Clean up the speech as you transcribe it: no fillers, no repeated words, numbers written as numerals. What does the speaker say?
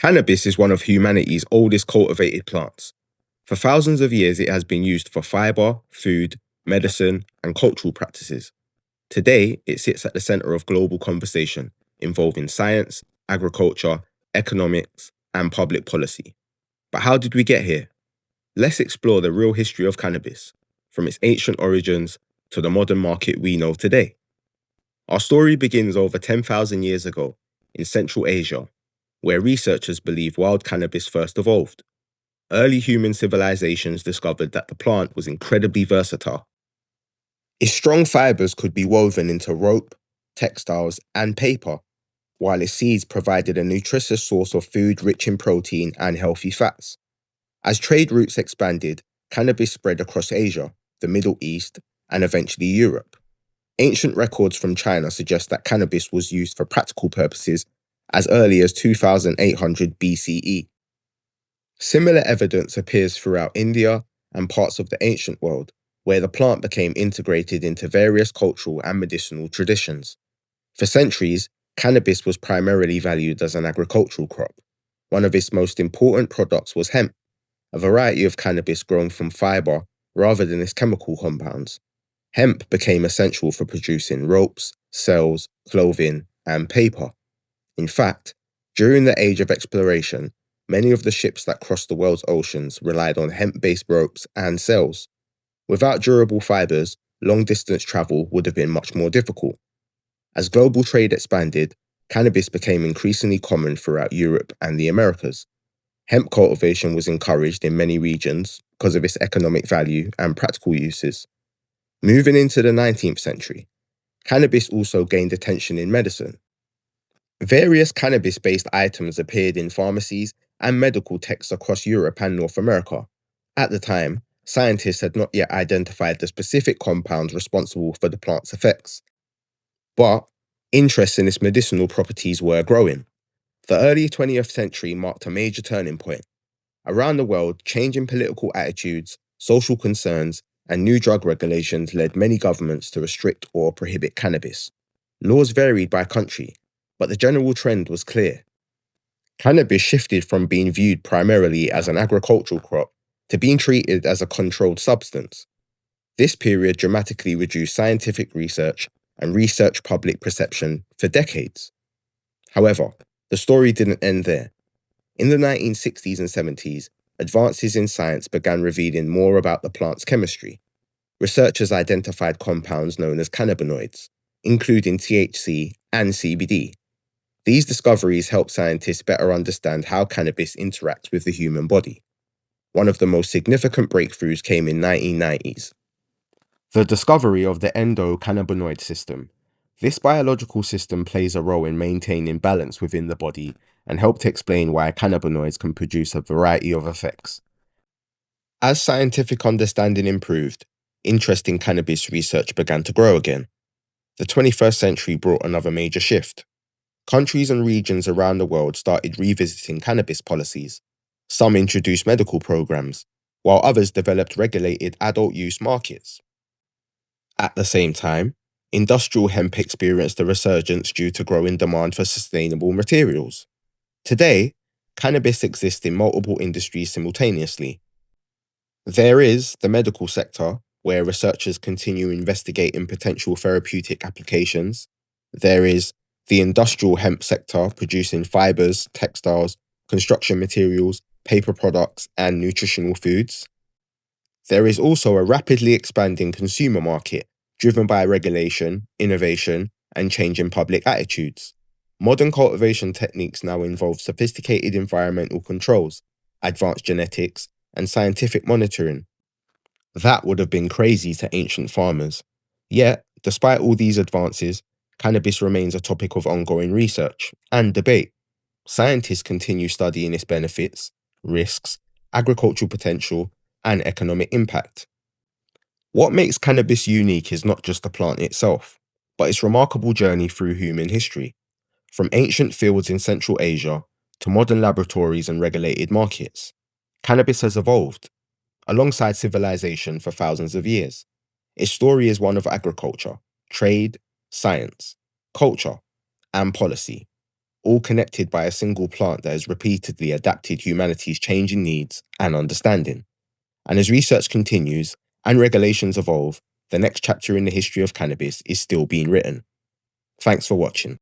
Cannabis is one of humanity's oldest cultivated plants. For thousands of years, it has been used for fiber, food, medicine, and cultural practices. Today, it sits at the center of global conversation involving science, agriculture, economics, and public policy. But how did we get here? Let's explore the real history of cannabis, from its ancient origins to the modern market we know today. Our story begins over 10,000 years ago in Central Asia, where researchers believe wild cannabis first evolved. Early human civilizations discovered that the plant was incredibly versatile. Its strong fibers could be woven into rope, textiles, and paper, while its seeds provided a nutritious source of food rich in protein and healthy fats. As trade routes expanded, cannabis spread across Asia, the Middle East, and eventually Europe. Ancient records from China suggest that cannabis was used for practical purposes as early as 2800 BCE. Similar evidence appears throughout India and parts of the ancient world, where the plant became integrated into various cultural and medicinal traditions. For centuries, cannabis was primarily valued as an agricultural crop. One of its most important products was hemp, a variety of cannabis grown from fiber rather than its chemical compounds. Hemp became essential for producing ropes, sails, clothing, and paper. In fact, during the age of exploration, many of the ships that crossed the world's oceans relied on hemp-based ropes and sails. Without durable fibers, long-distance travel would have been much more difficult. As global trade expanded, cannabis became increasingly common throughout Europe and the Americas. Hemp cultivation was encouraged in many regions because of its economic value and practical uses. Moving into the 19th century, cannabis also gained attention in medicine. Various cannabis-based items appeared in pharmacies and medical texts across Europe and North America. At the time, scientists had not yet identified the specific compounds responsible for the plant's effects. But interest in its medicinal properties were growing. The early 20th century marked a major turning point. Around the world, changing political attitudes, social concerns, and new drug regulations led many governments to restrict or prohibit cannabis. Laws varied by country, but the general trend was clear. Cannabis shifted from being viewed primarily as an agricultural crop to being treated as a controlled substance. This period dramatically reduced scientific research and researched public perception for decades. However, the story didn't end there. In the 1960s and 70s, advances in science began revealing more about the plant's chemistry. Researchers identified compounds known as cannabinoids, including THC and CBD. These discoveries helped scientists better understand how cannabis interacts with the human body. One of the most significant breakthroughs came in the 1990s. The discovery of the endocannabinoid system. This biological system plays a role in maintaining balance within the body and helped explain why cannabinoids can produce a variety of effects. As scientific understanding improved, interest in cannabis research began to grow again. The 21st century brought another major shift. Countries and regions around the world started revisiting cannabis policies. Some introduced medical programs, while others developed regulated adult use markets. At the same time, industrial hemp experienced a resurgence due to growing demand for sustainable materials. Today, cannabis exists in multiple industries simultaneously. There is the medical sector, where researchers continue investigating potential therapeutic applications. There is the industrial hemp sector, producing fibers, textiles, construction materials, paper products, and nutritional foods. There is also a rapidly expanding consumer market, driven by regulation, innovation, and changing public attitudes. Modern cultivation techniques now involve sophisticated environmental controls, advanced genetics, and scientific monitoring. That would have been crazy to ancient farmers. Yet, despite all these advances, cannabis remains a topic of ongoing research and debate. Scientists continue studying its benefits, risks, agricultural potential, and economic impact. What makes cannabis unique is not just the plant itself, but its remarkable journey through human history. From ancient fields in Central Asia to modern laboratories and regulated markets, cannabis has evolved alongside civilization for thousands of years. Its story is one of agriculture, trade, science, culture, and policy, all connected by a single plant that has repeatedly adapted humanity's changing needs and understanding. And as research continues and regulations evolve, the next chapter in the history of cannabis is still being written. Thanks for watching.